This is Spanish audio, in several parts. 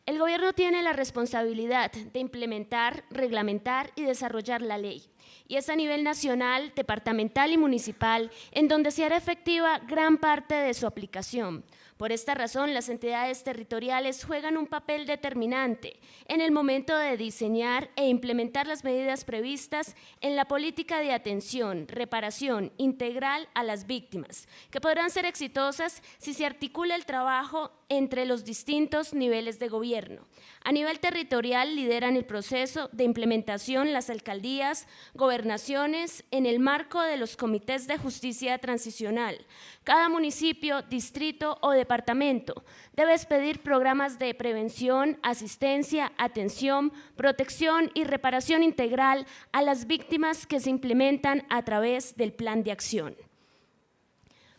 El gobierno tiene la responsabilidad de implementar, reglamentar y desarrollar la ley. Y es a nivel nacional, departamental y municipal en donde se hará efectiva gran parte de su aplicación. Por esta razón, las entidades territoriales juegan un papel determinante en el momento de diseñar e implementar las medidas previstas en la política de atención, reparación integral a las víctimas, que podrán ser exitosas si se articula el trabajo entre los distintos niveles de gobierno. A nivel territorial lideran el proceso de implementación las alcaldías, gobernaciones, en el marco de los comités de justicia transicional. Cada municipio, distrito o departamento debe expedir programas de prevención, asistencia, atención, protección y reparación integral a las víctimas que se implementan a través del plan de acción.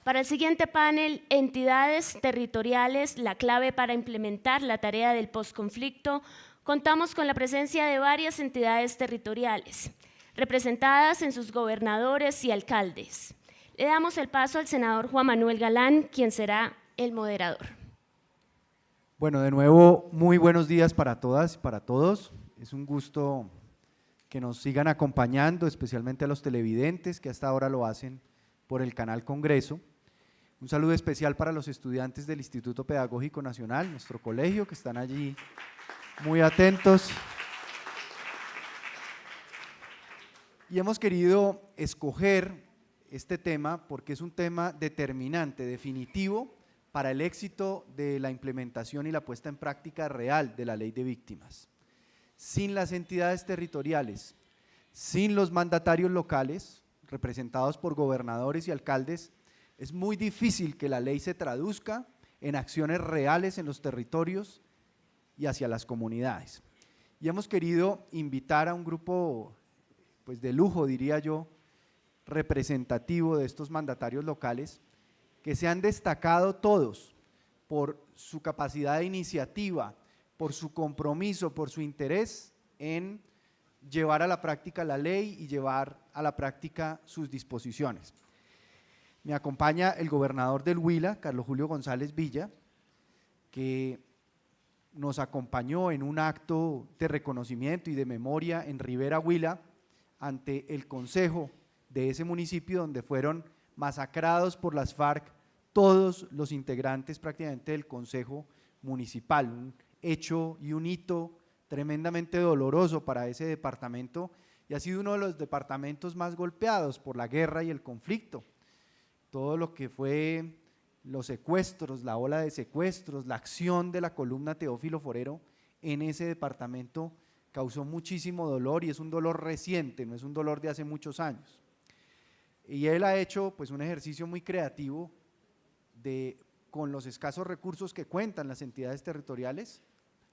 Para el siguiente panel, entidades territoriales, la clave para implementar la tarea del posconflicto, contamos con la presencia de varias entidades territoriales, representadas en sus gobernadores y alcaldes. Le damos el paso al senador Juan Manuel Galán, quien será el moderador. Bueno, de nuevo, muy buenos días para todas y para todos. Es un gusto que nos sigan acompañando, especialmente a los televidentes que hasta ahora lo hacen por el canal Congreso. Un saludo especial para los estudiantes del Instituto Pedagógico Nacional, nuestro colegio, que están allí muy atentos. Y hemos querido escoger este tema porque es un tema determinante, definitivo, para el éxito de la implementación y la puesta en práctica real de la Ley de Víctimas. Sin las entidades territoriales, sin los mandatarios locales, representados por gobernadores y alcaldes, es muy difícil que la ley se traduzca en acciones reales en los territorios y hacia las comunidades. Y hemos querido invitar a un grupo pues, de lujo, diría yo, representativo de estos mandatarios locales, que se han destacado todos por su capacidad de iniciativa, por su compromiso, por su interés en llevar a la práctica la ley y llevar a la práctica sus disposiciones. Me acompaña el gobernador del Huila, Carlos Julio González Villa, que nos acompañó en un acto de reconocimiento y de memoria en Rivera, Huila, ante el consejo de ese municipio donde fueron masacrados por las FARC todos los integrantes prácticamente del consejo municipal, un hecho y un hito tremendamente doloroso para ese departamento y ha sido uno de los departamentos más golpeados por la guerra y el conflicto. Todo lo que fue los secuestros, la ola de secuestros, la acción de la columna Teófilo Forero en ese departamento causó muchísimo dolor y es un dolor reciente, no es un dolor de hace muchos años. Y él ha hecho pues un ejercicio muy creativo de, con los escasos recursos que cuentan las entidades territoriales,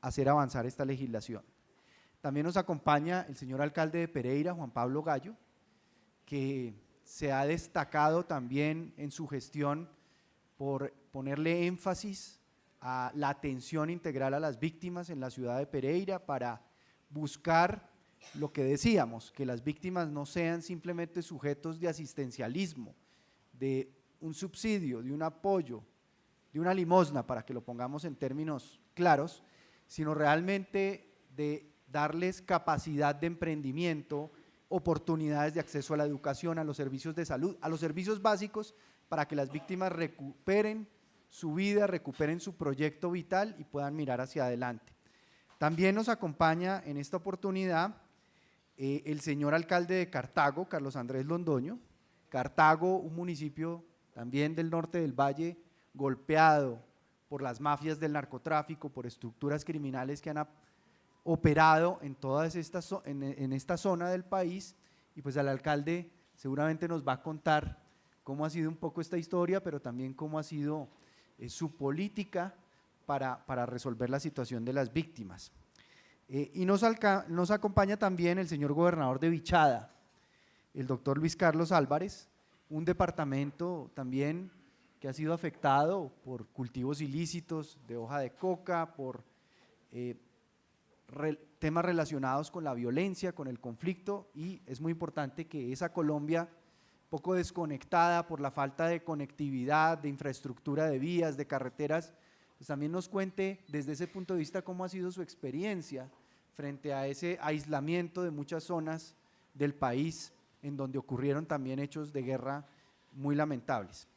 hacer avanzar esta legislación. También nos acompaña el señor alcalde de Pereira, Juan Pablo Gallo, que se ha destacado también en su gestión por ponerle énfasis a la atención integral a las víctimas en la ciudad de Pereira para buscar lo que decíamos, que las víctimas no sean simplemente sujetos de asistencialismo, de un subsidio, de un apoyo, de una limosna, para que lo pongamos en términos claros, sino realmente de darles capacidad de emprendimiento, oportunidades de acceso a la educación, a los servicios de salud, a los servicios básicos para que las víctimas recuperen su vida, recuperen su proyecto vital y puedan mirar hacia adelante. También nos acompaña en esta oportunidad el señor alcalde de Cartago, Carlos Andrés Londoño. Cartago, un municipio también del norte del valle, golpeado por las mafias del narcotráfico, por estructuras criminales que han operado en todas estas, en esta zona del país, y pues el alcalde seguramente nos va a contar cómo ha sido un poco esta historia, pero también cómo ha sido su política para resolver la situación de las víctimas. Y nos acompaña también el señor gobernador de Vichada, el doctor Luis Carlos Álvarez, un departamento también que ha sido afectado por cultivos ilícitos de hoja de coca, por temas relacionados con la violencia, con el conflicto, y es muy importante que esa Colombia poco desconectada por la falta de conectividad, de infraestructura de vías, de carreteras, pues también nos cuente desde ese punto de vista cómo ha sido su experiencia frente a ese aislamiento de muchas zonas del país en donde ocurrieron también hechos de guerra muy lamentables.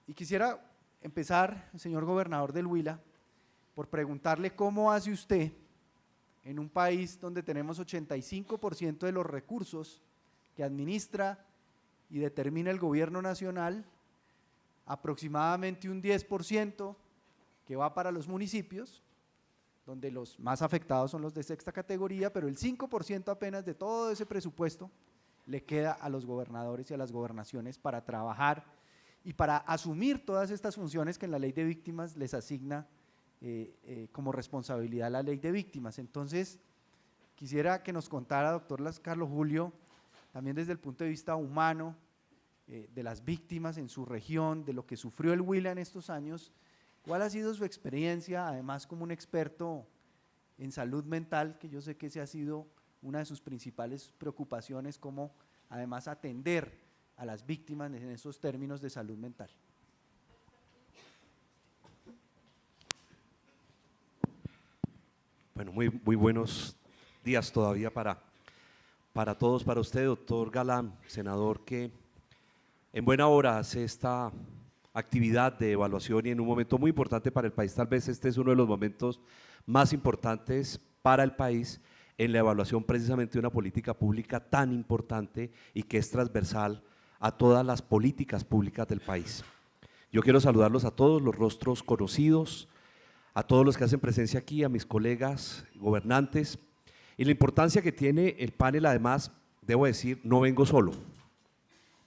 Y quisiera empezar, señor gobernador del Huila, por preguntarle cómo hace usted en un país donde tenemos 85% de los recursos que administra y determina el gobierno nacional, aproximadamente un 10% que va para los municipios, donde los más afectados son los de sexta categoría, pero el 5% apenas de todo ese presupuesto le queda a los gobernadores y a las gobernaciones para trabajar y para asumir todas estas funciones que en la ley de víctimas les asigna como responsabilidad la ley de víctimas. Entonces, quisiera que nos contara, doctor Carlos Julio, también desde el punto de vista humano, de las víctimas en su región, de lo que sufrió el Huila en estos años, ¿cuál ha sido su experiencia, además como un experto en salud mental, que yo sé que ese ha sido una de sus principales preocupaciones, cómo además atender a las víctimas en esos términos de salud mental? Bueno, muy buenos días todavía para todos, para usted, doctor Galán, senador, que en buena hora hace esta actividad de evaluación y en un momento muy importante para el país. Tal vez este es uno de los momentos más importantes para el país en la evaluación precisamente de una política pública tan importante y que es transversal a todas las políticas públicas del país. Yo quiero saludarlos a todos, los rostros conocidos, a todos los que hacen presencia aquí, a mis colegas gobernantes, y la importancia que tiene el panel. Además, debo decir, no vengo solo,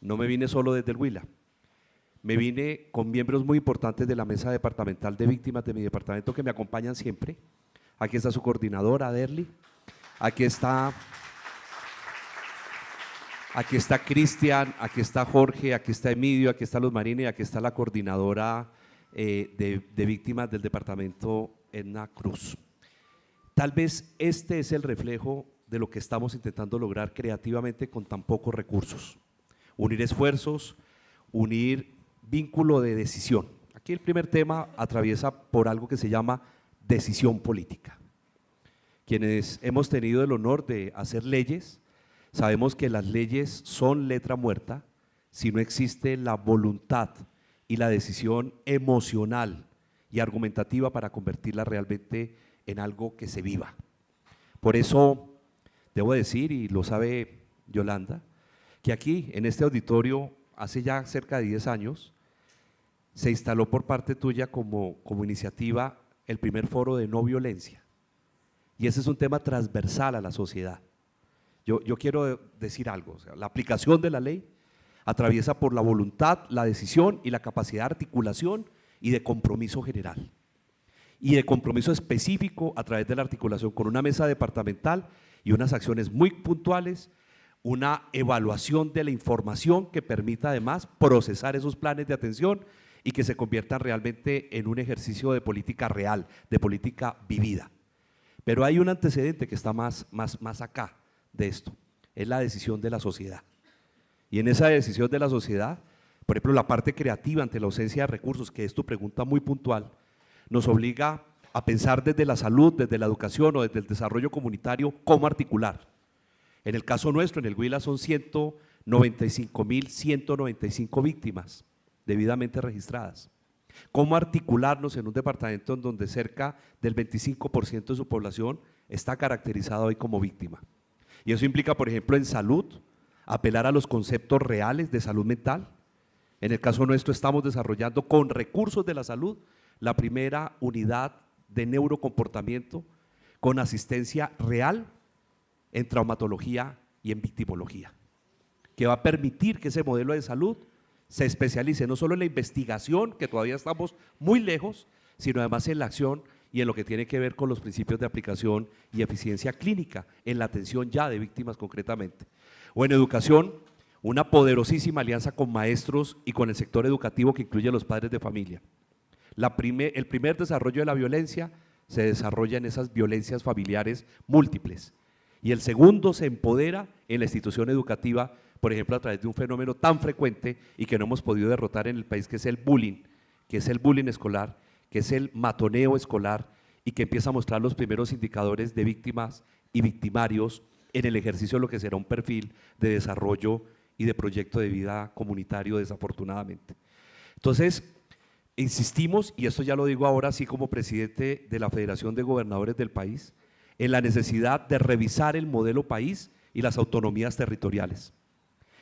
no me vine solo desde el Huila, me vine con miembros muy importantes de la mesa departamental de víctimas de mi departamento que me acompañan siempre. Aquí está su coordinadora, Derly, aquí está Cristian, aquí está Jorge, aquí está Emilio, aquí está Luz Marina y aquí está la coordinadora de víctimas del departamento, Edna Cruz. Tal vez este es el reflejo de lo que estamos intentando lograr creativamente con tan pocos recursos. Unir esfuerzos, unir vínculo de decisión. Aquí el primer tema atraviesa por algo que se llama decisión política. Quienes hemos tenido el honor de hacer leyes, sabemos que las leyes son letra muerta si no existe la voluntad y la decisión emocional y argumentativa para convertirla realmente en algo que se viva. Por eso debo decir, y lo sabe Yolanda, que aquí en este auditorio hace ya cerca de 10 años se instaló por parte tuya como iniciativa el primer foro de no violencia, y ese es un tema transversal a la sociedad. Yo quiero decir algo, o sea, la aplicación de la ley atraviesa por la voluntad, la decisión y la capacidad de articulación y de compromiso general, y de compromiso específico a través de la articulación con una mesa departamental y unas acciones muy puntuales, una evaluación de la información que permita además procesar esos planes de atención y que se conviertan realmente en un ejercicio de política real, de política vivida. Pero hay un antecedente que está más acá de esto, es la decisión de la sociedad. Y en esa decisión de la sociedad, por ejemplo, la parte creativa ante la ausencia de recursos, que es tu pregunta muy puntual, nos obliga a pensar desde la salud, desde la educación o desde el desarrollo comunitario, cómo articular. En el caso nuestro, en el Huila, son 195.195 víctimas debidamente registradas. ¿Cómo articularnos en un departamento en donde cerca del 25% de su población está caracterizado hoy como víctima? Y eso implica, por ejemplo, en salud, apelar a los conceptos reales de salud mental. En el caso nuestro estamos desarrollando con recursos de la salud la primera unidad de neurocomportamiento con asistencia real en traumatología y en victimología, que va a permitir que ese modelo de salud se especialice no solo en la investigación, que todavía estamos muy lejos, sino además en la acción y en lo que tiene que ver con los principios de aplicación y eficiencia clínica, en la atención ya de víctimas concretamente. O en educación, una poderosísima alianza con maestros y con el sector educativo que incluye a los padres de familia. El primer desarrollo de la violencia se desarrolla en esas violencias familiares múltiples, y el segundo se empodera en la institución educativa, por ejemplo, a través de un fenómeno tan frecuente y que no hemos podido derrotar en el país, que es el bullying escolar, que es el matoneo escolar y que empieza a mostrar los primeros indicadores de víctimas y victimarios en el ejercicio de lo que será un perfil de desarrollo y de proyecto de vida comunitario, desafortunadamente. Entonces, insistimos, y esto ya lo digo ahora así como presidente de la Federación de Gobernadores del país, en la necesidad de revisar el modelo país y las autonomías territoriales,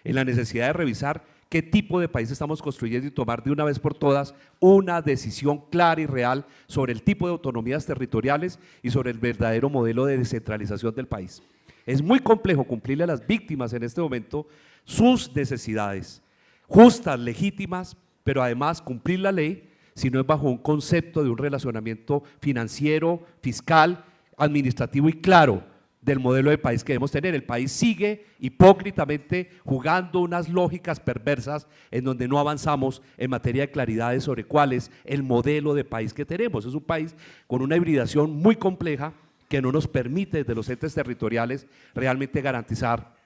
en la necesidad de revisar qué tipo de país estamos construyendo y tomar de una vez por todas una decisión clara y real sobre el tipo de autonomías territoriales y sobre el verdadero modelo de descentralización del país. Es muy complejo cumplirle a las víctimas en este momento sus necesidades justas, legítimas, pero además cumplir la ley si no es bajo un concepto de un relacionamiento financiero, fiscal, administrativo y claro del modelo de país que debemos tener. El país sigue hipócritamente jugando unas lógicas perversas en donde no avanzamos en materia de claridades sobre cuál es el modelo de país que tenemos. Es un país con una hibridación muy compleja que no nos permite desde los entes territoriales realmente garantizar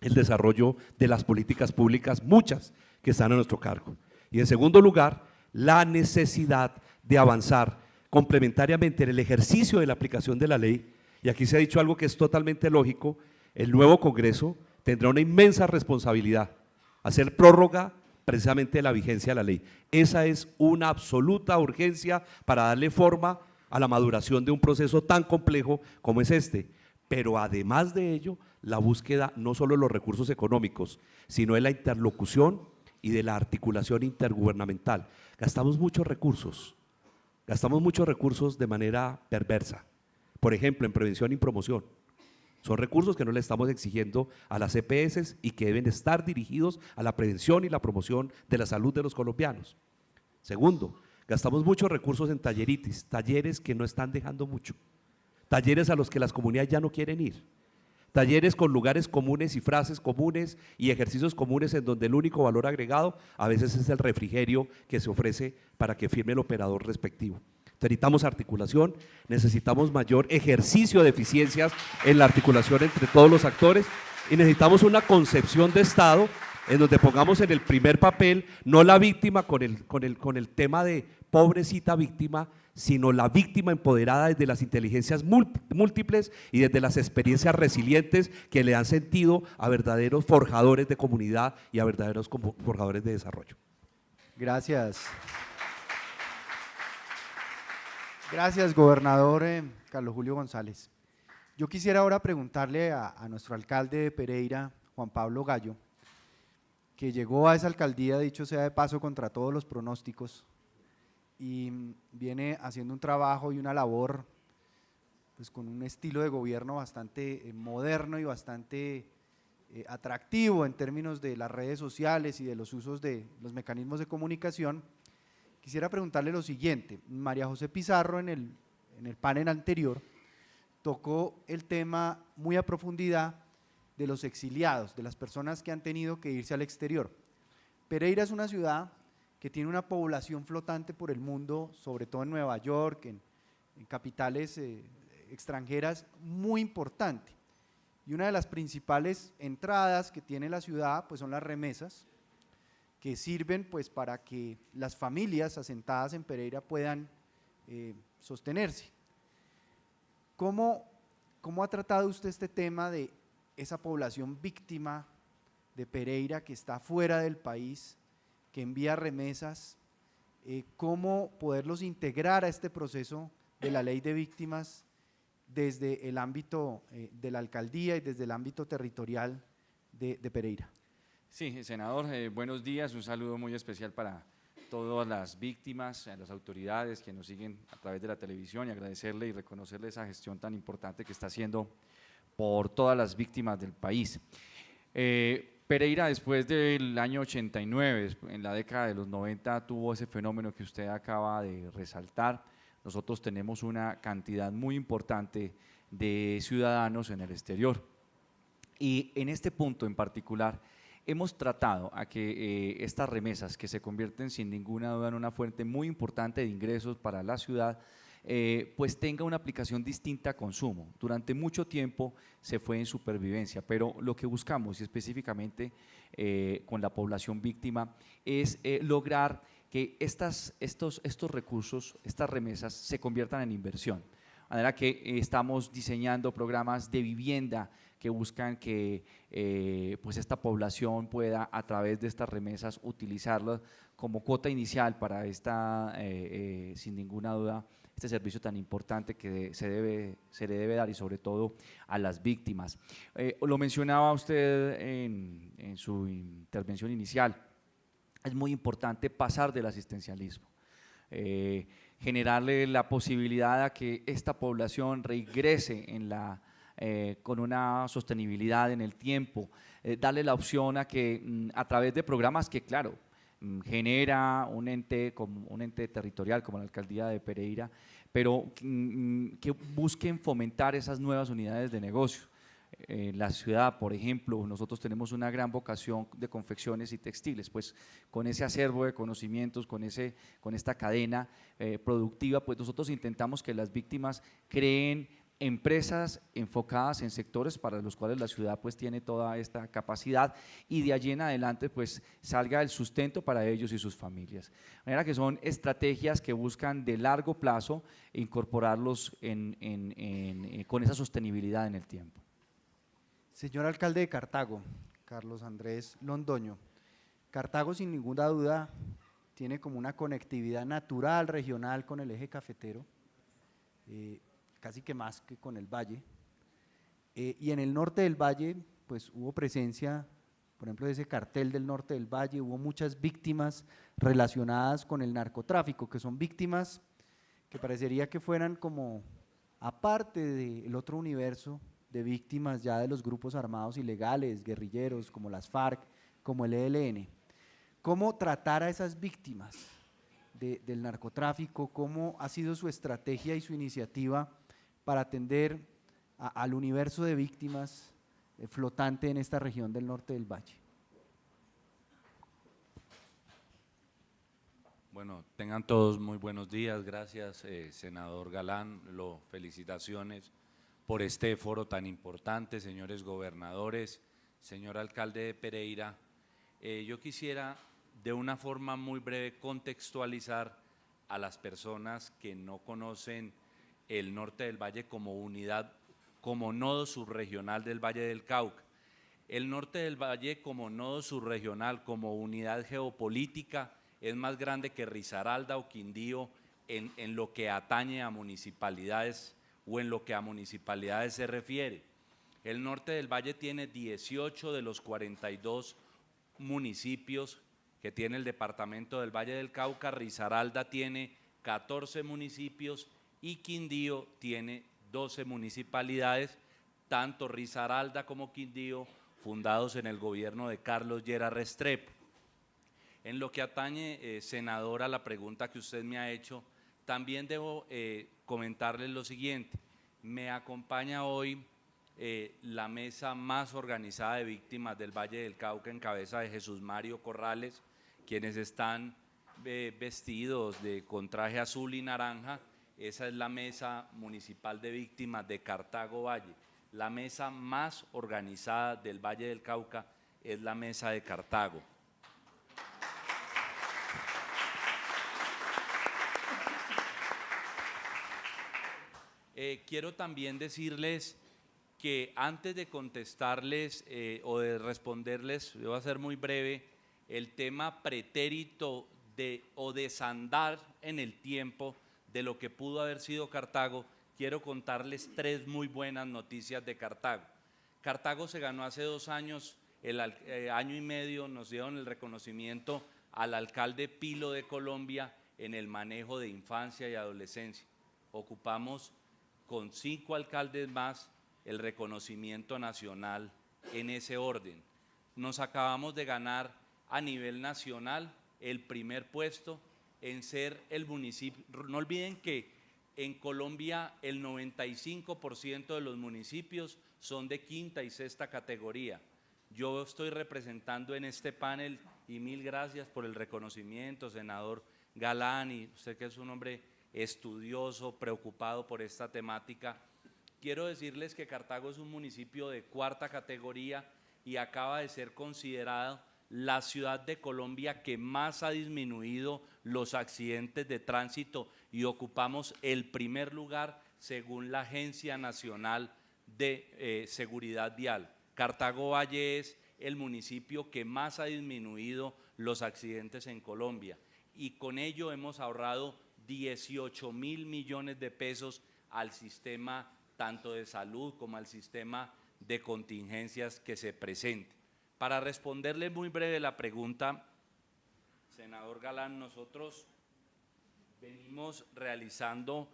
el desarrollo de las políticas públicas, muchas que están a nuestro cargo. Y en segundo lugar, la necesidad de avanzar complementariamente en el ejercicio de la aplicación de la ley. Y aquí se ha dicho algo que es totalmente lógico: el nuevo Congreso tendrá una inmensa responsabilidad, hacer prórroga precisamente de la vigencia de la ley. Esa es una absoluta urgencia para darle forma a la maduración de un proceso tan complejo como es este. Pero además de ello, la búsqueda no solo de los recursos económicos, sino de la interlocución y de la articulación intergubernamental. Gastamos muchos recursos de manera perversa. Por ejemplo, en prevención y promoción. Son recursos que no le estamos exigiendo a las EPS y que deben estar dirigidos a la prevención y la promoción de la salud de los colombianos. Segundo, gastamos muchos recursos en talleritis, talleres que no están dejando mucho, talleres a los que las comunidades ya no quieren ir, talleres con lugares comunes y frases comunes y ejercicios comunes en donde el único valor agregado a veces es el refrigerio que se ofrece para que firme el operador respectivo. Necesitamos articulación, necesitamos mayor ejercicio de eficiencias en la articulación entre todos los actores y necesitamos una concepción de Estado en donde pongamos en el primer papel no la víctima con el tema de pobrecita víctima, sino la víctima empoderada desde las inteligencias múltiples y desde las experiencias resilientes que le dan sentido a verdaderos forjadores de comunidad y a verdaderos forjadores de desarrollo. Gracias. Gracias, gobernador Carlos Julio González. Yo quisiera ahora preguntarle a nuestro alcalde de Pereira, Juan Pablo Gallo, que llegó a esa alcaldía, dicho sea de paso, contra todos los pronósticos, y viene haciendo un trabajo y una labor pues, con un estilo de gobierno bastante moderno y bastante atractivo en términos de las redes sociales y de los usos de los mecanismos de comunicación. Quisiera preguntarle lo siguiente: María José Pizarro en el panel anterior tocó el tema muy a profundidad de los exiliados, de las personas que han tenido que irse al exterior. Pereira es una ciudad que tiene una población flotante por el mundo, sobre todo en Nueva York, en capitales extranjeras, muy importante. Y una de las principales entradas que tiene la ciudad pues son las remesas, que sirven pues para que las familias asentadas en Pereira puedan sostenerse. ¿Cómo ha tratado usted este tema de esa población víctima de Pereira que está fuera del país, que envía remesas, cómo poderlos integrar a este proceso de la ley de víctimas desde el ámbito de la alcaldía y desde el ámbito territorial de Pereira? Sí, senador, buenos días, un saludo muy especial para todas las víctimas, a las autoridades que nos siguen a través de la televisión y agradecerle y reconocerle esa gestión tan importante que está haciendo por todas las víctimas del país. Pereira, después del año 89, en la década de los 90, tuvo ese fenómeno que usted acaba de resaltar. Nosotros tenemos una cantidad muy importante de ciudadanos en el exterior y en este punto en particular hemos tratado a que estas remesas, que se convierten sin ninguna duda en una fuente muy importante de ingresos para la ciudad, pues tenga una aplicación distinta a consumo. Durante mucho tiempo se fue en supervivencia, pero lo que buscamos, y específicamente con la población víctima, es lograr que estos recursos, estas remesas, se conviertan en inversión. De manera que estamos diseñando programas de vivienda que buscan que pues esta población pueda, a través de estas remesas, utilizarlas como cuota inicial para sin ninguna duda, este servicio tan importante que se le debe dar, y sobre todo a las víctimas. Lo mencionaba usted en su intervención inicial, es muy importante pasar del asistencialismo, generarle la posibilidad a que esta población regrese con una sostenibilidad en el tiempo, darle la opción a que a través de programas que, claro, genera un ente territorial como la Alcaldía de Pereira, pero que busquen fomentar esas nuevas unidades de negocio. En la ciudad, por ejemplo, nosotros tenemos una gran vocación de confecciones y textiles, pues con ese acervo de conocimientos, con esta cadena productiva, pues nosotros intentamos que las víctimas creen empresas enfocadas en sectores para los cuales la ciudad pues tiene toda esta capacidad, y de allí en adelante pues salga el sustento para ellos y sus familias. De manera que son estrategias que buscan de largo plazo incorporarlos con esa sostenibilidad en el tiempo. Señor alcalde de Cartago, Carlos Andrés Londoño, Cartago sin ninguna duda tiene como una conectividad natural, regional con el eje cafetero, casi que más que con el valle, y en el norte del valle pues hubo presencia, por ejemplo, de ese cartel del norte del valle, hubo muchas víctimas relacionadas con el narcotráfico, que son víctimas que parecería que fueran como aparte del otro universo de víctimas ya de los grupos armados ilegales, guerrilleros, como las FARC, como el ELN. ¿Cómo tratar a esas víctimas del narcotráfico? ¿Cómo ha sido su estrategia y su iniciativa para atender al universo de víctimas flotante en esta región del norte del valle? Bueno, tengan todos muy buenos días. Gracias, senador Galán. Felicitaciones por este foro tan importante, señores gobernadores, señor alcalde de Pereira. Yo quisiera de una forma muy breve contextualizar a las personas que no conocen el norte del valle como unidad, como nodo subregional del Valle del Cauca. El norte del valle como nodo subregional, como unidad geopolítica, es más grande que Risaralda o Quindío en lo que atañe a municipalidades o en lo que a municipalidades se refiere. El norte del valle tiene 18 de los 42 municipios que tiene el departamento del Valle del Cauca. Risaralda tiene 14 municipios y Quindío tiene 12 municipalidades, tanto Risaralda como Quindío fundados en el gobierno de Carlos Lleras Restrepo. En lo que atañe, senadora, a la pregunta que usted me ha hecho, también debo comentarles lo siguiente. Me acompaña hoy la mesa más organizada de víctimas del Valle del Cauca, en cabeza de Jesús Mario Corrales, quienes están vestidos con traje azul y naranja. Esa es la mesa municipal de víctimas de Cartago Valle. La mesa más organizada del Valle del Cauca es la mesa de Cartago. Quiero también decirles que antes de contestarles o de responderles, yo voy a ser muy breve, el tema pretérito o desandar en el tiempo de lo que pudo haber sido Cartago, quiero contarles 3 muy buenas noticias de Cartago. Cartago se ganó hace 2 años, año y medio, nos dieron el reconocimiento al alcalde Pilo de Colombia en el manejo de infancia y adolescencia. Ocupamos con 5 alcaldes más el reconocimiento nacional en ese orden. Nos acabamos de ganar a nivel nacional el primer puesto en ser el municipio. No olviden que en Colombia el 95% de los municipios son de 5ª y 6ª categoría. Yo estoy representando en este panel, y mil gracias por el reconocimiento, senador Galán, y usted que es un hombre estudioso, preocupado por esta temática. Quiero decirles que Cartago es un municipio de 4ª categoría y acaba de ser considerado la ciudad de Colombia que más ha disminuido los accidentes de tránsito y ocupamos el primer lugar según la Agencia Nacional de Seguridad Vial. Cartago Valle es el municipio que más ha disminuido los accidentes en Colombia y con ello hemos ahorrado 18.000 millones de pesos al sistema tanto de salud como al sistema de contingencias que se presente. Para responderle muy breve la pregunta, senador Galán, nosotros venimos realizando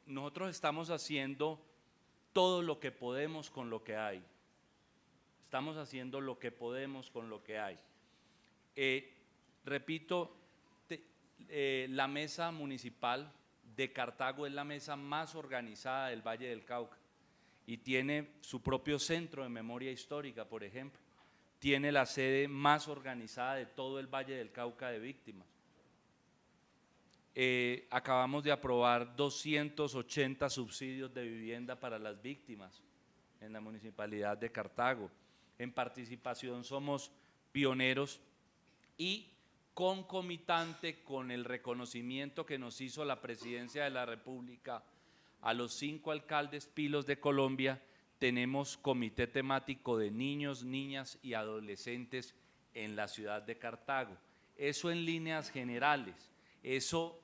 nosotros estamos haciendo todo lo que podemos con lo que hay. Estamos haciendo lo que podemos con lo que hay. Repito, la mesa municipal de Cartago es la mesa más organizada del Valle del Cauca y tiene su propio centro de memoria histórica, por ejemplo. Tiene la sede más organizada de todo el Valle del Cauca de víctimas. Acabamos de aprobar 280 subsidios de vivienda para las víctimas en la Municipalidad de Cartago. En participación somos pioneros y concomitante con el reconocimiento que nos hizo la Presidencia de la República a los 5 alcaldes pilos de Colombia, tenemos comité temático de niños, niñas y adolescentes en la ciudad de Cartago. Eso en líneas generales, eso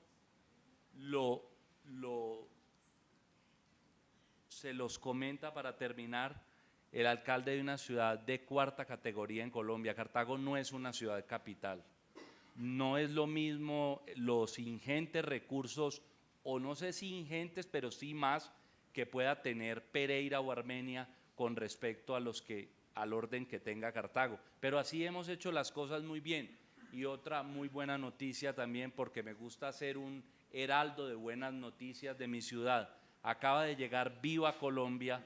se los comenta para terminar el alcalde de una ciudad de 4ª categoría en Colombia. Cartago no es una ciudad capital, no es lo mismo los ingentes recursos, o no sé si ingentes, pero sí más que pueda tener Pereira o Armenia con respecto al orden que tenga Cartago. Pero así hemos hecho las cosas muy bien. Y otra muy buena noticia también, porque me gusta ser un heraldo de buenas noticias de mi ciudad. Acaba de llegar Viva Colombia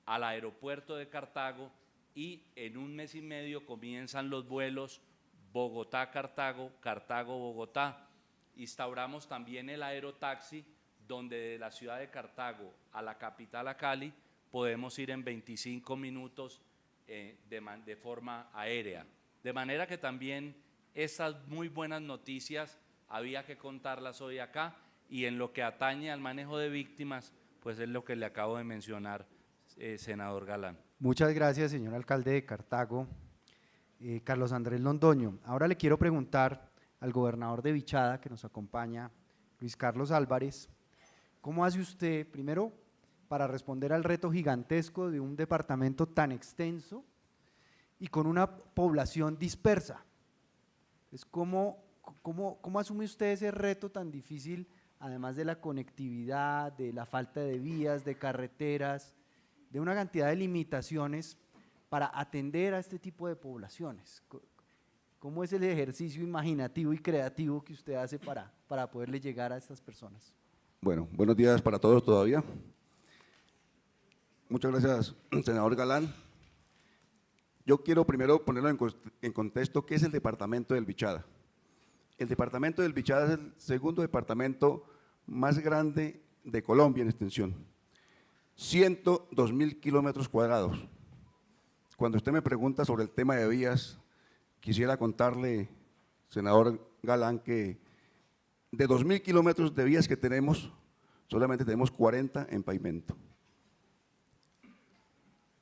al aeropuerto de Cartago y en un mes y medio comienzan los vuelos Bogotá-Cartago, Cartago-Bogotá. Instauramos también el aerotaxi, donde de la ciudad de Cartago a la capital, a Cali, podemos ir en 25 minutos de forma aérea. De manera que también estas muy buenas noticias había que contarlas hoy acá, y en lo que atañe al manejo de víctimas, pues es lo que le acabo de mencionar, senador Galán. Muchas gracias, señor alcalde de Cartago, Carlos Andrés Londoño. Ahora le quiero preguntar al gobernador de Vichada, que nos acompaña, Luis Carlos Álvarez, ¿cómo hace usted, primero, para responder al reto gigantesco de un departamento tan extenso y con una población dispersa? ¿Cómo asume usted ese reto tan difícil, además de la conectividad, de la falta de vías, de carreteras, de una cantidad de limitaciones para atender a este tipo de poblaciones? ¿Cómo es el ejercicio imaginativo y creativo que usted hace para poderle llegar a estas personas? Bueno, buenos días para todos todavía. Muchas gracias, senador Galán. Yo quiero primero ponerlo en contexto qué es el departamento del Vichada. El departamento del Vichada es el segundo departamento más grande de Colombia en extensión. 102.000 kilómetros cuadrados. Cuando usted me pregunta sobre el tema de vías, quisiera contarle, senador Galán, que de 2.000 kilómetros de vías que tenemos, solamente tenemos 40 en pavimento.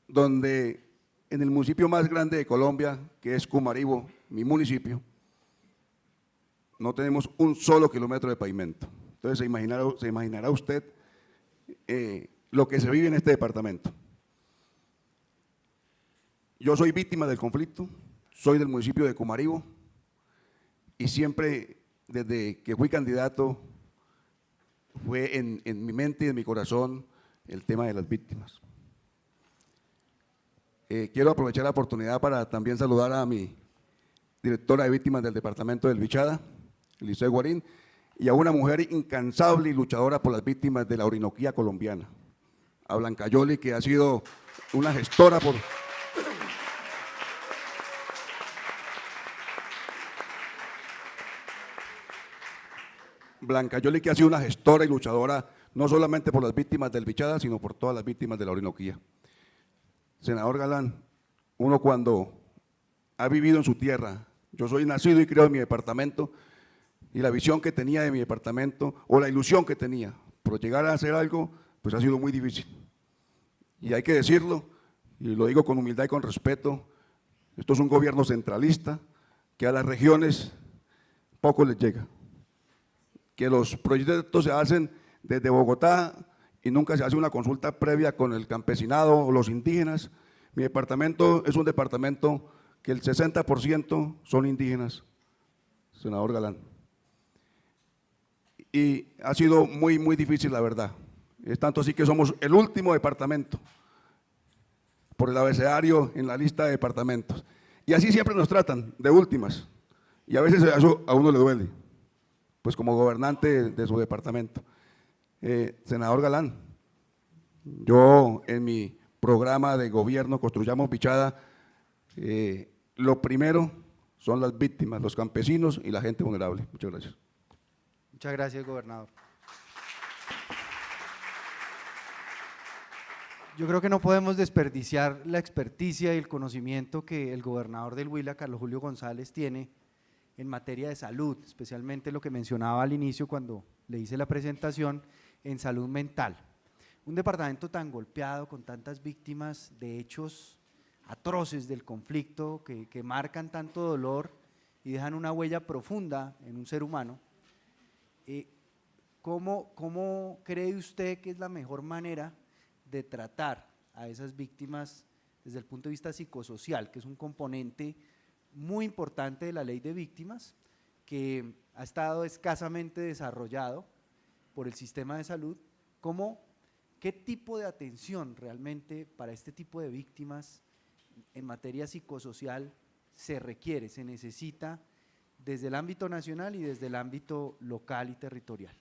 Donde en el municipio más grande de Colombia, que es Cumaribo, mi municipio, no tenemos un solo kilómetro de pavimento. Entonces se imaginará usted lo que se vive en este departamento. Yo soy víctima del conflicto, soy del municipio de Cumaribo y siempre desde que fui candidato fue en mi mente y en mi corazón el tema de las víctimas. Quiero aprovechar la oportunidad para también saludar a mi directora de víctimas del departamento del Vichada, Eliseo Guarín, y a una mujer incansable y luchadora por las víctimas de la Orinoquía colombiana, a Blanca Yoli, que ha sido una gestora por… Blanca Yoli, que ha sido una gestora y luchadora no solamente por las víctimas del Vichada, sino por todas las víctimas de la Orinoquía. Senador Galán, uno cuando ha vivido en su tierra, yo soy nacido y criado en mi departamento, y la visión que tenía de mi departamento, o la ilusión que tenía por llegar a hacer algo, pues ha sido muy difícil. Y hay que decirlo, y lo digo con humildad y con respeto, esto es un gobierno centralista, que a las regiones poco les llega, que los proyectos se hacen desde Bogotá y nunca se hace una consulta previa con el campesinado o los indígenas. Mi departamento es un departamento que el 60% son indígenas, senador Galán. Y ha sido muy, muy difícil, la verdad. Es tanto así que somos el último departamento por el abecedario en la lista de departamentos. Y así siempre nos tratan, de últimas. Y a veces eso a uno le duele, pues como gobernante de su departamento. Senador Galán, yo en mi programa de gobierno Construyamos Vichada, lo primero son las víctimas, los campesinos y la gente vulnerable. Muchas gracias. Muchas gracias, gobernador. Yo creo que no podemos desperdiciar la experticia y el conocimiento que el gobernador del Huila, Carlos Julio González, tiene en materia de salud, especialmente lo que mencionaba al inicio cuando le hice la presentación, en salud mental. Un departamento tan golpeado, con tantas víctimas de hechos atroces del conflicto que marcan tanto dolor y dejan una huella profunda en un ser humano. ¿Cómo cree usted que es la mejor manera de tratar a esas víctimas desde el punto de vista psicosocial, que es un componente muy importante de la ley de víctimas, que ha estado escasamente desarrollado por el sistema de salud? ¿Qué tipo de atención realmente para este tipo de víctimas en materia psicosocial se requiere, se necesita desde el ámbito nacional y desde el ámbito local y territorial?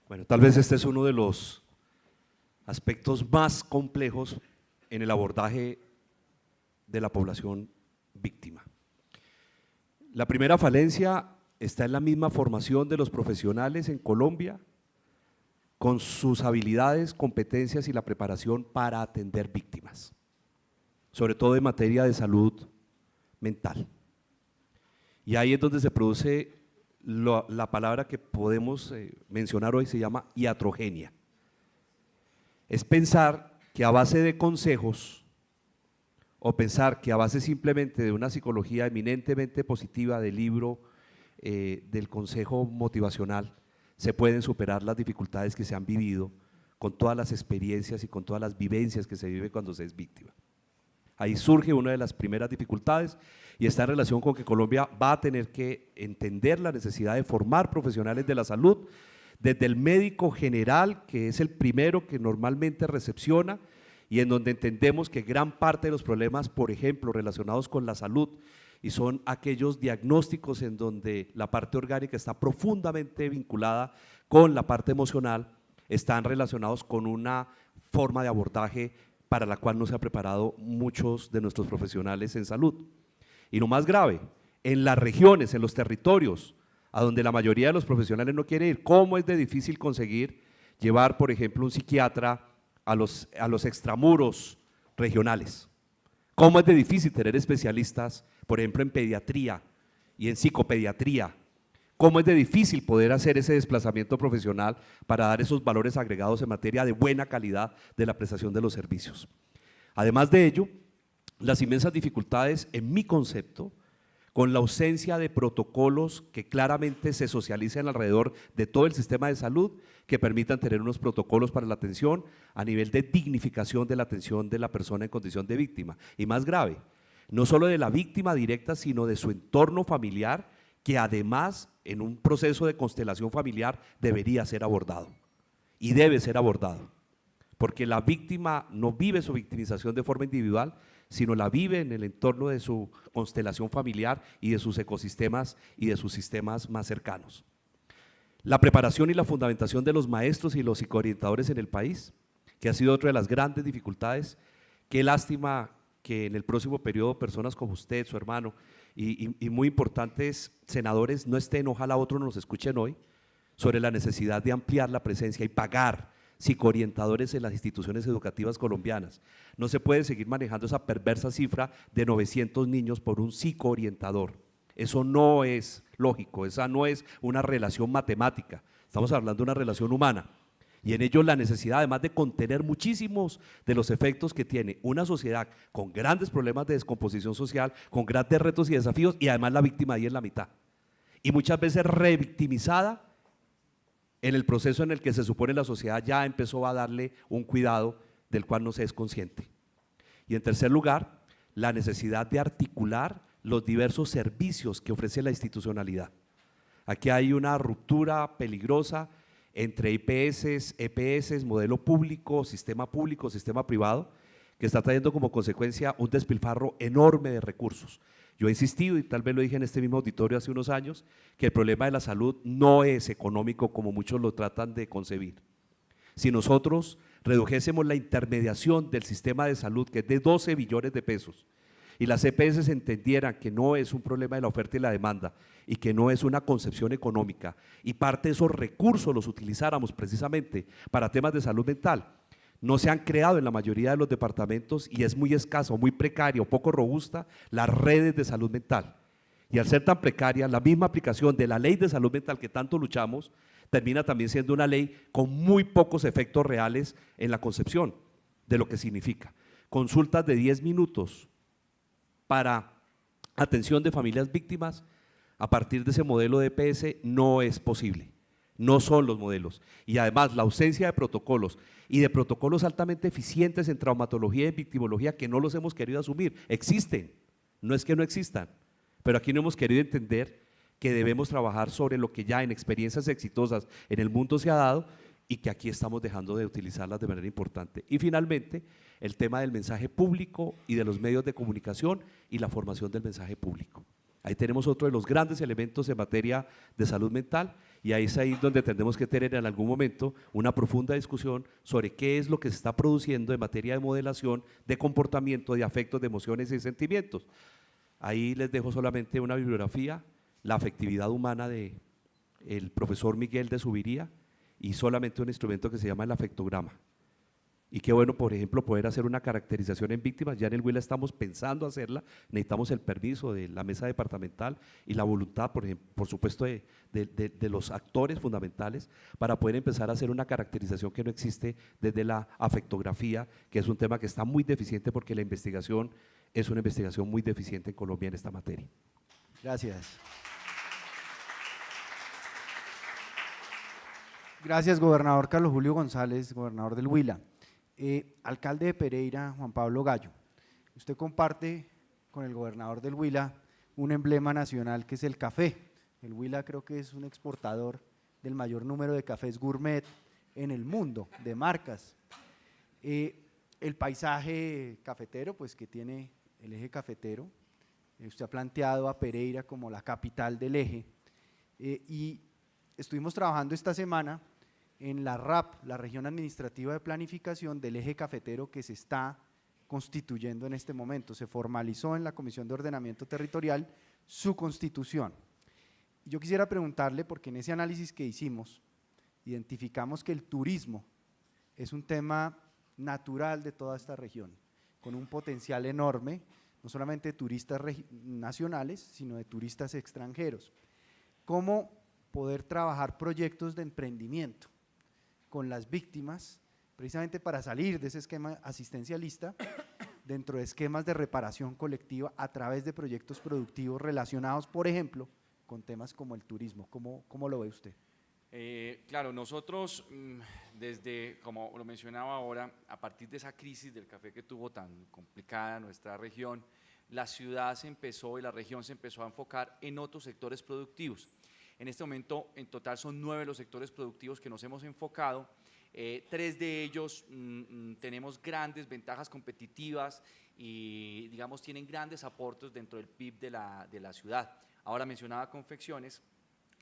Bueno, tal vez este es uno de los aspectos más complejos en el abordaje de la población víctima. La primera falencia está en la misma formación de los profesionales en Colombia, con sus habilidades, competencias y la preparación para atender víctimas, sobre todo en materia de salud mental. Y ahí es donde se produce la palabra que podemos mencionar hoy, se llama iatrogenia. Es pensar que a base de consejos o pensar que a base simplemente de una psicología eminentemente positiva del libro, del consejo motivacional, se pueden superar las dificultades que se han vivido con todas las experiencias y con todas las vivencias que se vive cuando se es víctima. Ahí surge una de las primeras dificultades y está en relación con que Colombia va a tener que entender la necesidad de formar profesionales de la salud, desde el médico general, que es el primero que normalmente recepciona, y en donde entendemos que gran parte de los problemas, por ejemplo, relacionados con la salud, y son aquellos diagnósticos en donde la parte orgánica está profundamente vinculada con la parte emocional, están relacionados con una forma de abordaje para la cual no se han preparado muchos de nuestros profesionales en salud. Y lo más grave, en las regiones, en los territorios, a donde la mayoría de los profesionales no quieren ir, ¿cómo es de difícil conseguir llevar, por ejemplo, un psiquiatra a los extramuros regionales? ¿Cómo es de difícil tener especialistas, por ejemplo, en pediatría y en psicopediatría? ¿Cómo es de difícil poder hacer ese desplazamiento profesional para dar esos valores agregados en materia de buena calidad de la prestación de los servicios? Además de ello, las inmensas dificultades, en mi concepto, con la ausencia de protocolos que claramente se socialicen alrededor de todo el sistema de salud, que permitan tener unos protocolos para la atención a nivel de dignificación de la atención de la persona en condición de víctima. Y más grave, no solo de la víctima directa, sino de su entorno familiar, que además en un proceso de constelación familiar debería ser abordado y debe ser abordado, porque la víctima no vive su victimización de forma individual, sino la vive en el entorno de su constelación familiar y de sus ecosistemas y de sus sistemas más cercanos. La preparación y la fundamentación de los maestros y los psicoorientadores en el país, que ha sido otra de las grandes dificultades. Qué lástima que en el próximo periodo personas como usted, su hermano, y muy importantes senadores no estén, ojalá otros nos escuchen hoy, sobre la necesidad de ampliar la presencia y pagar psicoorientadores en las instituciones educativas colombianas. No se puede seguir manejando esa perversa cifra de 900 niños por un psicoorientador. Eso no es lógico, esa no es una relación matemática, estamos hablando de una relación humana. Y en ello la necesidad, además de contener muchísimos de los efectos que tiene una sociedad con grandes problemas de descomposición social, con grandes retos y desafíos, y además la víctima ahí en la mitad. Y muchas veces revictimizada en el proceso en el que se supone la sociedad ya empezó a darle un cuidado del cual no se es consciente. Y en tercer lugar, la necesidad de articular los diversos servicios que ofrece la institucionalidad. Aquí hay una ruptura peligrosa entre IPS, EPS, modelo público, sistema privado, que está trayendo como consecuencia un despilfarro enorme de recursos. Yo he insistido, y tal vez lo dije en este mismo auditorio hace unos años, que el problema de la salud no es económico como muchos lo tratan de concebir. Si nosotros redujésemos la intermediación del sistema de salud, que es de 12 billones de pesos, y las EPS entendieran que no es un problema de la oferta y la demanda y que no es una concepción económica y parte de esos recursos los utilizáramos precisamente para temas de salud mental, no se han creado en la mayoría de los departamentos y es muy escaso, muy precario, poco robusta las redes de salud mental. Y al ser tan precaria, la misma aplicación de la ley de salud mental que tanto luchamos termina también siendo una ley con muy pocos efectos reales en la concepción de lo que significa. Consultas de 10 minutos para atención de familias víctimas, a partir de ese modelo de EPS no es posible, no son los modelos. Y además la ausencia de protocolos y de protocolos altamente eficientes en traumatología y en victimología que no los hemos querido asumir, existen, no es que no existan, pero aquí no hemos querido entender que debemos trabajar sobre lo que ya en experiencias exitosas en el mundo se ha dado y que aquí estamos dejando de utilizarlas de manera importante. Y finalmente, el tema del mensaje público y de los medios de comunicación y la formación del mensaje público. Ahí tenemos otro de los grandes elementos en materia de salud mental y ahí es ahí donde tendremos que tener en algún momento una profunda discusión sobre qué es lo que se está produciendo en materia de modelación, de comportamiento, de afectos, de emociones y sentimientos. Ahí les dejo solamente una bibliografía, La afectividad humana del profesor Miguel de Zuviría, y solamente un instrumento que se llama el afectograma. Y qué bueno, por ejemplo, poder hacer una caracterización en víctimas. Ya en el Huila estamos pensando hacerla, necesitamos el permiso de la mesa departamental y la voluntad, por supuesto, de los actores fundamentales para poder empezar a hacer una caracterización que no existe desde la afectografía, que es un tema que está muy deficiente porque la investigación es una investigación muy deficiente en Colombia en esta materia. Gracias. Gracias, gobernador Carlos Julio González, gobernador del Huila. Alcalde de Pereira, Juan Pablo Gallo, usted comparte con el gobernador del Huila un emblema nacional que es el café. El Huila creo que es un exportador del mayor número de cafés gourmet en el mundo, de marcas. El paisaje cafetero, pues que tiene el eje cafetero, usted ha planteado a Pereira como la capital del eje y estuvimos trabajando esta semana en la RAP, la Región Administrativa de Planificación del Eje Cafetero que se está constituyendo en este momento. Se formalizó en la Comisión de Ordenamiento Territorial su constitución. Yo quisiera preguntarle, porque en ese análisis que hicimos, identificamos que el turismo es un tema natural de toda esta región, con un potencial enorme, no solamente de turistas nacionales, sino de turistas extranjeros. ¿Cómo poder trabajar proyectos de emprendimiento con las víctimas, precisamente para salir de ese esquema asistencialista, dentro de esquemas de reparación colectiva a través de proyectos productivos relacionados, por ejemplo, con temas como el turismo? ¿Cómo lo ve usted? Claro, nosotros desde, como lo mencionaba ahora, a partir de esa crisis del café que tuvo tan complicada nuestra región, la ciudad se empezó y la región se empezó a enfocar en otros sectores productivos. En este momento, en total, son 9 los sectores productivos que nos hemos enfocado. 3 de ellos tenemos grandes ventajas competitivas y, digamos, tienen grandes aportes dentro del PIB de la ciudad. Ahora mencionaba confecciones.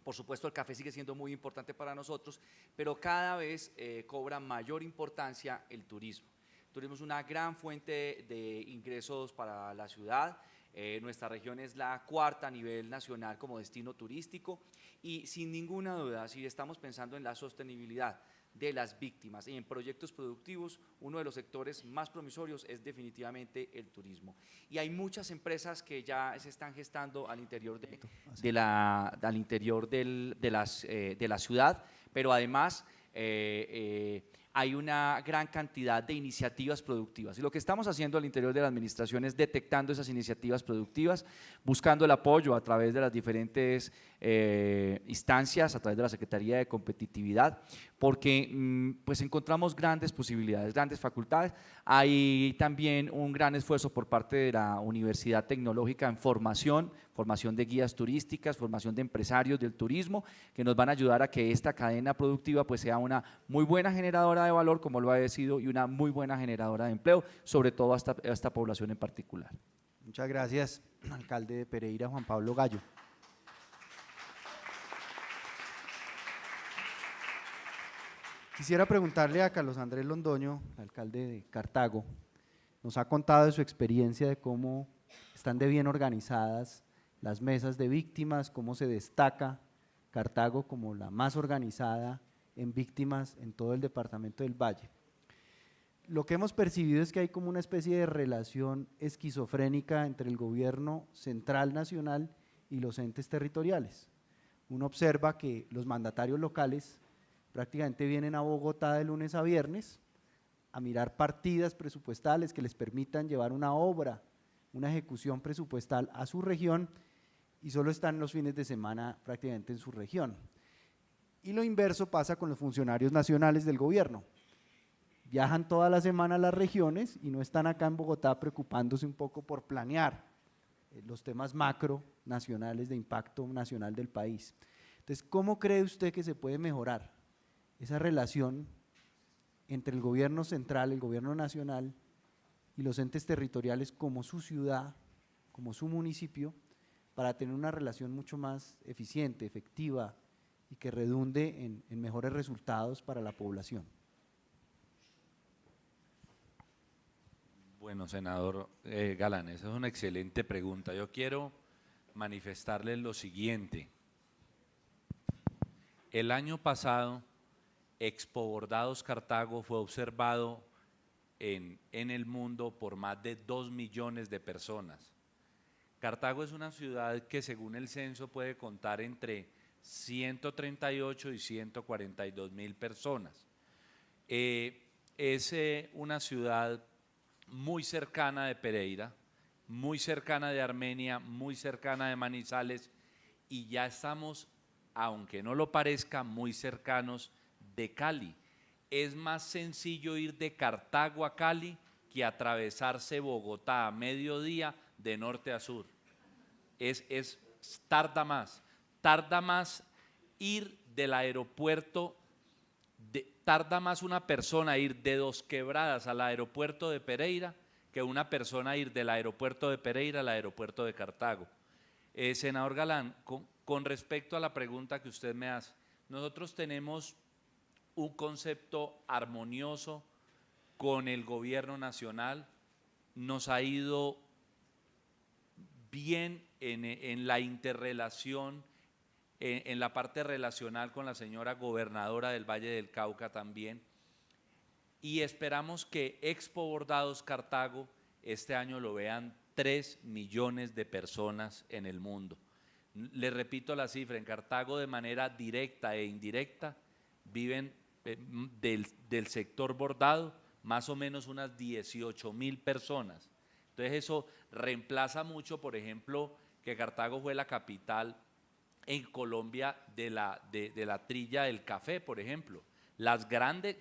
Por supuesto, el café sigue siendo muy importante para nosotros, pero cada vez cobra mayor importancia el turismo. El turismo es una gran fuente de ingresos para la ciudad. Nuestra región es la 4ª a nivel nacional como destino turístico y sin ninguna duda, si estamos pensando en la sostenibilidad de las víctimas. Y en proyectos productivos, uno de los sectores más promisorios es definitivamente el turismo. Y hay muchas empresas que ya se están gestando al interior de la ciudad, pero además hay una gran cantidad de iniciativas productivas. Y lo que estamos haciendo al interior de la administración es detectando esas iniciativas productivas, buscando el apoyo a través de las diferentes instancias, a través de la Secretaría de Competitividad, porque pues encontramos grandes posibilidades, grandes facultades. Hay también un gran esfuerzo por parte de la Universidad Tecnológica en formación de guías turísticas, formación de empresarios del turismo, que nos van a ayudar a que esta cadena productiva pues sea una muy buena generadora de valor, como lo ha sido, y una muy buena generadora de empleo, sobre todo a esta población en particular. Muchas gracias, alcalde de Pereira, Juan Pablo Gallo. Quisiera preguntarle a Carlos Andrés Londoño, alcalde de Cartago, nos ha contado de su experiencia de cómo están de bien organizadas las mesas de víctimas, cómo se destaca Cartago como la más organizada en víctimas en todo el departamento del Valle. Lo que hemos percibido es que hay como una especie de relación esquizofrénica entre el gobierno central nacional y los entes territoriales. Uno observa que los mandatarios locales prácticamente vienen a Bogotá de lunes a viernes a mirar partidas presupuestales que les permitan llevar una obra, una ejecución presupuestal a su región, y solo están los fines de semana prácticamente en su región. Y lo inverso pasa con los funcionarios nacionales del gobierno. Viajan toda la semana a las regiones y no están acá en Bogotá preocupándose un poco por planear los temas macro nacionales de impacto nacional del país. Entonces, ¿cómo cree usted que se puede mejorar esa relación entre el gobierno central, el gobierno nacional y los entes territoriales como su ciudad, como su municipio, para tener una relación mucho más eficiente, efectiva y que redunde en mejores resultados para la población? Bueno, senador Galán, esa es una excelente pregunta. Yo quiero manifestarles lo siguiente. El año pasado, Expo Bordados Cartago fue observado en el mundo por más de 2 millones de personas. Cartago es una ciudad que según el censo puede contar entre 138 y 142 mil personas. Es una ciudad muy cercana de Pereira, muy cercana de Armenia, muy cercana de Manizales, y ya estamos, aunque no lo parezca, muy cercanos de Cali. Es más sencillo ir de Cartago a Cali que atravesarse Bogotá a mediodía de norte a sur. Tarda más ir del aeropuerto, tarda más una persona ir de Dos Quebradas al aeropuerto de Pereira que una persona ir del aeropuerto de Pereira al aeropuerto de Cartago. Senador Galán, con respecto a la pregunta que usted me hace, nosotros tenemos un concepto armonioso con el gobierno nacional, nos ha ido bien en la interrelación, en la parte relacional con la señora gobernadora del Valle del Cauca también, y esperamos que Expo Bordados Cartago este año lo vean 3 millones de personas en el mundo. Le repito la cifra, en Cartago de manera directa e indirecta viven del sector bordado más o menos unas 18.000 personas. Entonces eso reemplaza mucho, por ejemplo, que Cartago fue la capital en Colombia de la trilla del café, por ejemplo. Las grandes,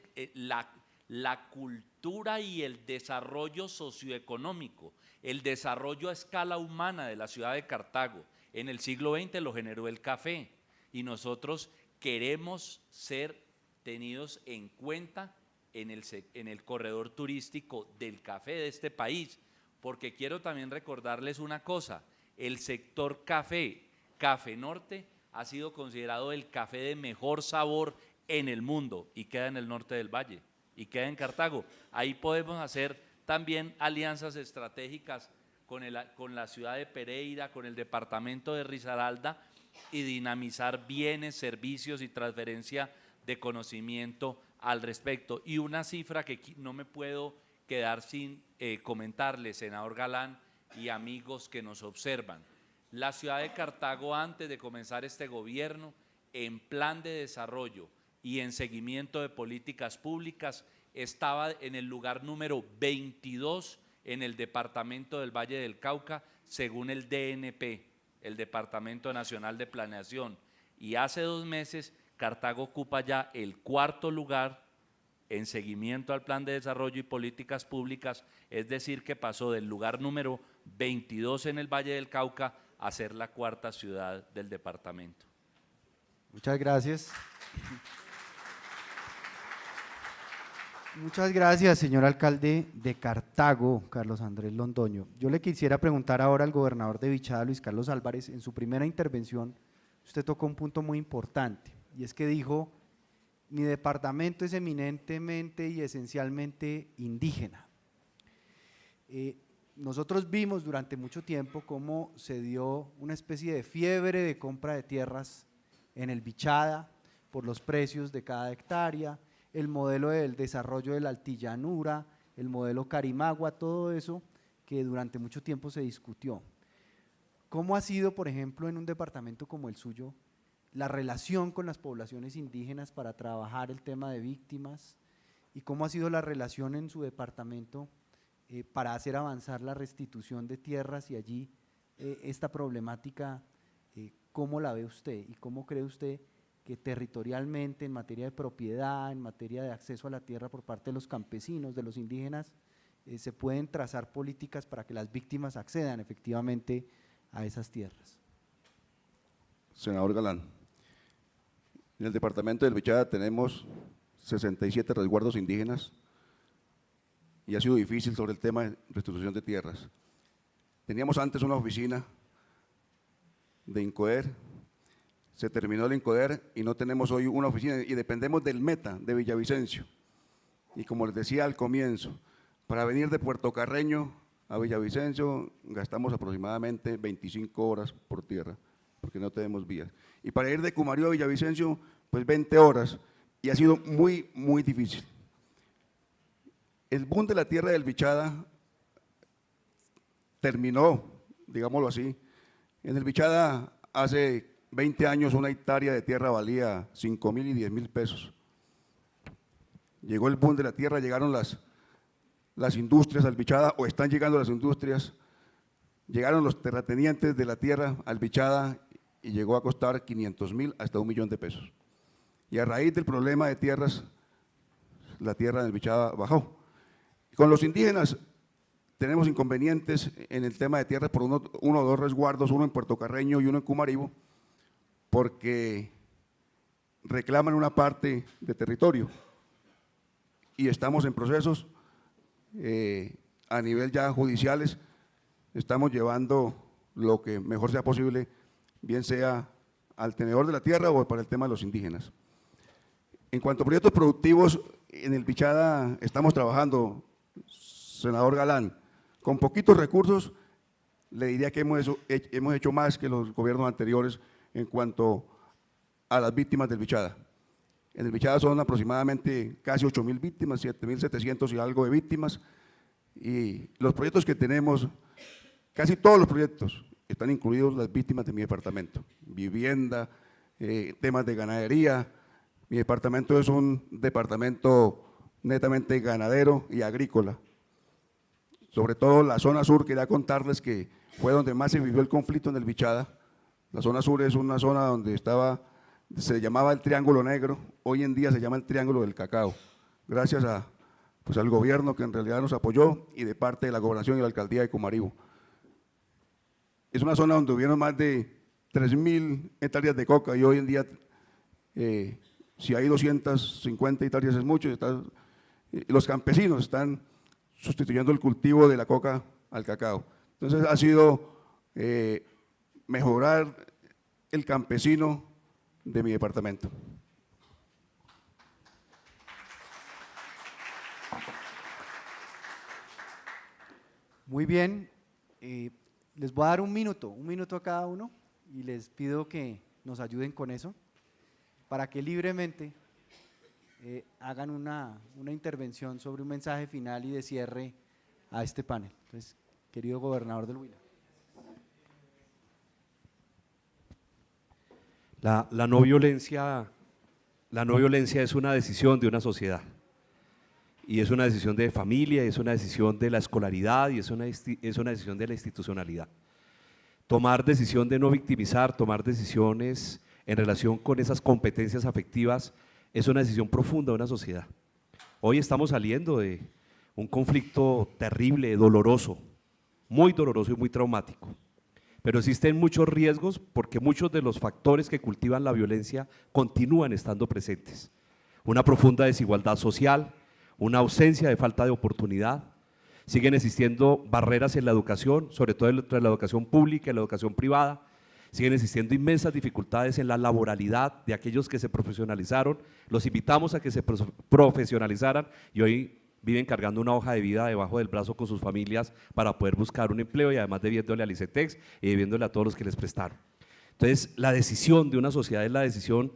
la cultura y el desarrollo socioeconómico, el desarrollo a escala humana de la ciudad de Cartago en el siglo XX lo generó el café, y nosotros queremos ser tenidos en cuenta en el corredor turístico del café de este país, porque quiero también recordarles una cosa: el sector café, Café Norte, ha sido considerado el café de mejor sabor en el mundo y queda en el norte del valle y queda en Cartago. Ahí podemos hacer también alianzas estratégicas con la ciudad de Pereira, con el departamento de Risaralda, y dinamizar bienes, servicios y transferencia de conocimiento al respecto. Y una cifra que no me puedo quedar sin comentarle, senador Galán y amigos que nos observan. La ciudad de Cartago, antes de comenzar este gobierno, en plan de desarrollo y en seguimiento de políticas públicas, estaba en el lugar número 22 en el departamento del Valle del Cauca, según el DNP, el Departamento Nacional de Planeación. Y hace 2 meses, Cartago ocupa ya el 4.º lugar en seguimiento al plan de desarrollo y políticas públicas, es decir, que pasó del lugar número 22 en el Valle del Cauca a ser la 4ª ciudad del departamento. Muchas gracias. Muchas gracias, señor alcalde de Cartago, Carlos Andrés Londoño. Yo le quisiera preguntar ahora al gobernador de Vichada, Luis Carlos Álvarez. En su primera intervención, usted tocó un punto muy importante, y es que dijo: mi departamento es eminentemente y esencialmente indígena. Nosotros vimos durante mucho tiempo cómo se dio una especie de fiebre de compra de tierras en el Vichada por los precios de cada hectárea, el modelo del desarrollo de la altillanura, el modelo Carimagua, todo eso que durante mucho tiempo se discutió. ¿Cómo ha sido, por ejemplo, en un departamento como el suyo, la relación con las poblaciones indígenas para trabajar el tema de víctimas? ¿Y cómo ha sido la relación en su departamento para hacer avanzar la restitución de tierras y allí esta problemática, cómo la ve usted y cómo cree usted que territorialmente, en materia de propiedad, en materia de acceso a la tierra por parte de los campesinos, de los indígenas, se pueden trazar políticas para que las víctimas accedan efectivamente a esas tierras? Senador Galán, en el departamento del Vichada tenemos 67 resguardos indígenas y ha sido difícil sobre el tema de restitución de tierras. Teníamos antes una oficina de INCODER, se terminó el INCODER y no tenemos hoy una oficina y dependemos del META de Villavicencio. Y como les decía al comienzo, para venir de Puerto Carreño a Villavicencio gastamos aproximadamente 25 horas por tierra, porque no tenemos vías. Y para ir de Cumarío a Villavicencio, pues 20 horas, y ha sido muy, muy difícil. El boom de la tierra del Vichada terminó, digámoslo así. En el Vichada hace 20 años una hectárea de tierra valía 5.000 y 10.000 pesos. Llegó el boom de la tierra, llegaron las industrias al Vichada, o están llegando las industrias, llegaron los terratenientes de la tierra al Vichada y llegó a costar 500.000 hasta 1 millón de pesos. Y a raíz del problema de tierras, la tierra en el Vichada bajó. Con los indígenas tenemos inconvenientes en el tema de tierras por uno o dos resguardos, uno en Puerto Carreño y uno en Cumaribo, porque reclaman una parte de territorio y estamos en procesos a nivel ya judiciales, estamos llevando lo que mejor sea posible, bien sea al tenedor de la tierra o para el tema de los indígenas. En cuanto a proyectos productivos, en el Vichada estamos trabajando, senador Galán, con poquitos recursos. Le diría que hemos hecho más que los gobiernos anteriores en cuanto a las víctimas del Vichada. En el Vichada son aproximadamente casi 8.000 víctimas, 7.700 y algo de víctimas, y los proyectos que tenemos, casi todos los proyectos, están incluidos las víctimas de mi departamento, vivienda, temas de ganadería. Mi departamento es un departamento netamente ganadero y agrícola. Sobre todo la zona sur, quería contarles que fue donde más se vivió el conflicto en el Vichada. La zona sur es una zona donde se llamaba el Triángulo Negro, hoy en día se llama el Triángulo del Cacao, gracias al gobierno que en realidad nos apoyó y de parte de la gobernación y la alcaldía de Cumaribo. Es una zona donde hubieron más de 3.000 hectáreas de coca y hoy en día, si hay 250 hectáreas es mucho. Los campesinos están sustituyendo el cultivo de la coca al cacao. Entonces ha sido mejorar el campesino de mi departamento. Muy bien, les voy a dar un minuto a cada uno y les pido que nos ayuden con eso, para que libremente hagan una intervención sobre un mensaje final y de cierre a este panel. Entonces, querido gobernador del Huila. La no violencia es una decisión de una sociedad. Y es una decisión de familia, es una decisión de la escolaridad y es una decisión de la institucionalidad. Tomar decisión de no victimizar, tomar decisiones en relación con esas competencias afectivas es una decisión profunda de una sociedad. Hoy estamos saliendo de un conflicto terrible, doloroso y muy traumático. Pero existen muchos riesgos porque muchos de los factores que cultivan la violencia continúan estando presentes. Una profunda desigualdad social, una ausencia de falta de oportunidad, siguen existiendo barreras en la educación, sobre todo entre la educación pública y la educación privada, siguen existiendo inmensas dificultades en la laboralidad de aquellos que se profesionalizaron, los invitamos a que se profesionalizaran y hoy viven cargando una hoja de vida debajo del brazo con sus familias para poder buscar un empleo y además debiéndole al ICETEX y debiéndole a todos los que les prestaron. Entonces, la decisión de una sociedad es la decisión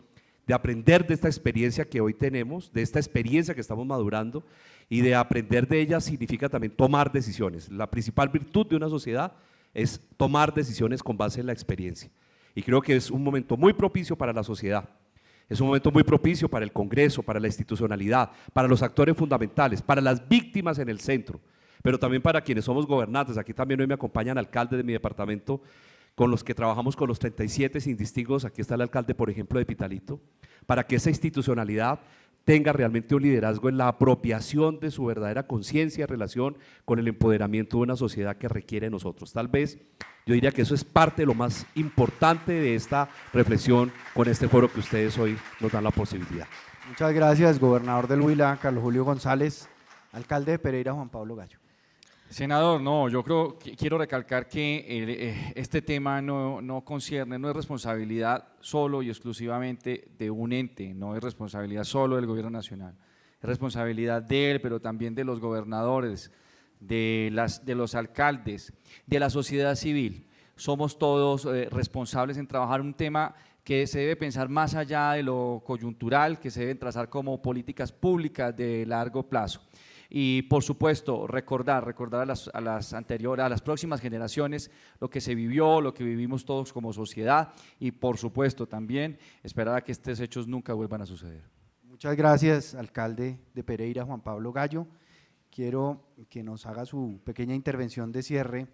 de aprender de esta experiencia que hoy tenemos, de esta experiencia que estamos madurando, y de aprender de ella significa también tomar decisiones. La principal virtud de una sociedad es tomar decisiones con base en la experiencia. Y creo que es un momento muy propicio para la sociedad, es un momento muy propicio para el Congreso, para la institucionalidad, para los actores fundamentales, para las víctimas en el centro, pero también para quienes somos gobernantes. Aquí también hoy me acompañan alcaldes de mi departamento, con los que trabajamos con los 37 sin distingos. Aquí está el alcalde, por ejemplo, de Pitalito, para que esa institucionalidad tenga realmente un liderazgo en la apropiación de su verdadera conciencia en relación con el empoderamiento de una sociedad que requiere de nosotros. Tal vez yo diría que eso es parte de lo más importante de esta reflexión con este foro que ustedes hoy nos dan la posibilidad. Muchas gracias, gobernador del Huila, Carlos Julio González, alcalde de Pereira, Juan Pablo Gallo. Senador, no, yo quiero recalcar que este tema no concierne, no es responsabilidad solo y exclusivamente de un ente, no es responsabilidad solo del gobierno nacional, es responsabilidad de él, pero también de los gobernadores, de los alcaldes, de la sociedad civil. Somos todos responsables en trabajar un tema que se debe pensar más allá de lo coyuntural, que se deben trazar como políticas públicas de largo plazo. Y por supuesto recordar a las próximas generaciones lo que se vivió, lo que vivimos todos como sociedad y por supuesto también esperar a que estos hechos nunca vuelvan a suceder. Muchas gracias, alcalde de Pereira, Juan Pablo Gallo. Quiero que nos haga su pequeña intervención de cierre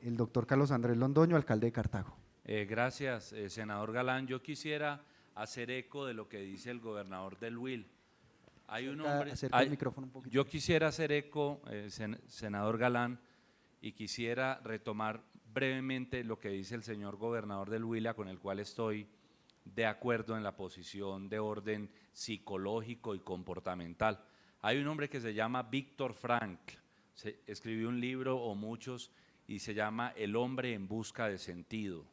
el doctor Carlos Andrés Londoño, alcalde de Cartago. Gracias, senador Galán. Yo quisiera hacer eco de lo que dice el gobernador del Huila. Hay un hombre, el micrófono un poquito. Yo quisiera hacer eco, senador Galán, y quisiera retomar brevemente lo que dice el señor gobernador del Huila, con el cual estoy de acuerdo en la posición de orden psicológico y comportamental. Hay un hombre que se llama Víctor Frankl, escribió un libro o muchos y se llama El hombre en busca de sentido,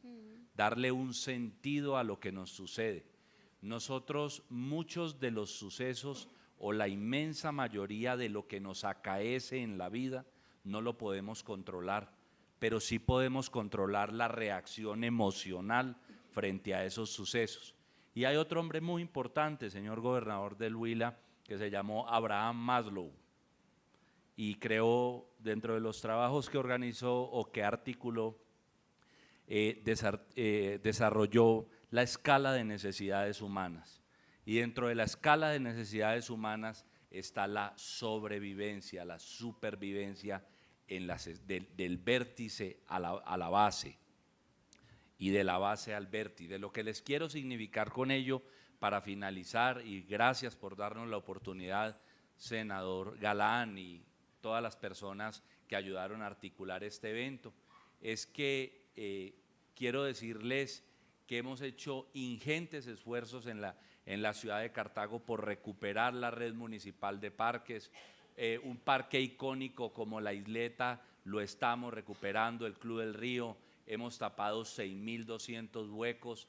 darle un sentido a lo que nos sucede. Nosotros, muchos de los sucesos o la inmensa mayoría de lo que nos acaece en la vida no lo podemos controlar, pero sí podemos controlar la reacción emocional frente a esos sucesos. Y hay otro hombre muy importante, señor gobernador del Huila, que se llamó Abraham Maslow y creó, dentro de los trabajos que organizó o que articuló, desarrolló la escala de necesidades humanas. Y dentro de la escala de necesidades humanas está la sobrevivencia, la supervivencia del vértice a la base y de la base al vértice. De lo que les quiero significar con ello para finalizar, y gracias por darnos la oportunidad, senador Galán y todas las personas que ayudaron a articular este evento, es que quiero decirles que hemos hecho ingentes esfuerzos en la ciudad de Cartago por recuperar la red municipal de parques. Un parque icónico como la Isleta lo estamos recuperando, el Club del Río, hemos tapado 6.200 huecos.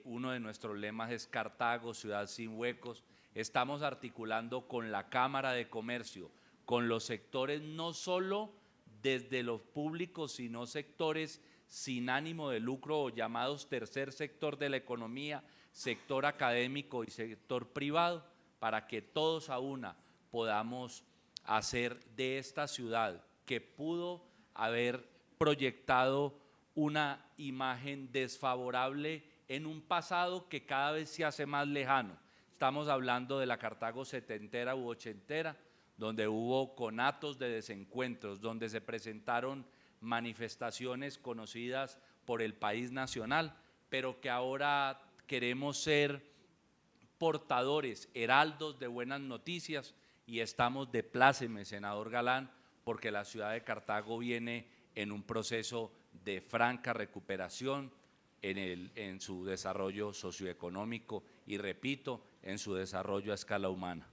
Uno de nuestros lemas es Cartago, ciudad sin huecos. Estamos articulando con la Cámara de Comercio, con los sectores no solo desde los públicos, sino sectores sin ánimo de lucro o llamados tercer sector de la economía, sector académico y sector privado, para que todos a una podamos hacer de esta ciudad, que pudo haber proyectado una imagen desfavorable en un pasado que cada vez se hace más lejano. Estamos hablando de la Cartago setentera u ochentera, donde hubo conatos de desencuentros, donde se presentaron manifestaciones conocidas por el país nacional, pero que ahora queremos ser portadores, heraldos de buenas noticias, y estamos de pláceme, senador Galán, porque la ciudad de Cartago viene en un proceso de franca recuperación en su desarrollo socioeconómico y, repito, en su desarrollo a escala humana.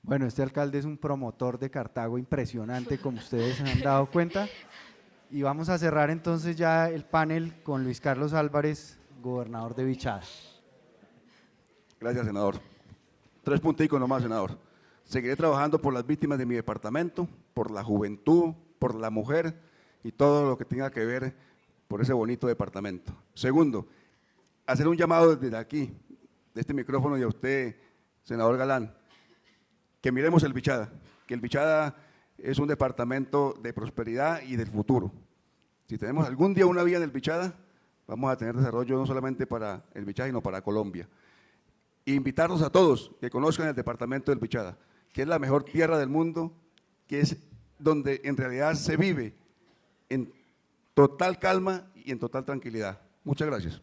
Bueno, este alcalde es un promotor de Cartago impresionante, como ustedes se han dado cuenta. Y vamos a cerrar entonces ya el panel con Luis Carlos Álvarez, gobernador de Vichada. Gracias, senador. 3 punticos nomás, senador. Seguiré trabajando por las víctimas de mi departamento, por la juventud, por la mujer y todo lo que tenga que ver por ese bonito departamento. Segundo, hacer un llamado desde aquí, de este micrófono, y a usted, senador Galán, que miremos el Vichada, que el Vichada es un departamento de prosperidad y del futuro. Si tenemos algún día una vía en el Vichada, vamos a tener desarrollo no solamente para el Vichada, sino para Colombia. E invitarlos a todos que conozcan el departamento del Vichada, que es la mejor tierra del mundo, que es donde en realidad se vive en total calma y en total tranquilidad. Muchas gracias.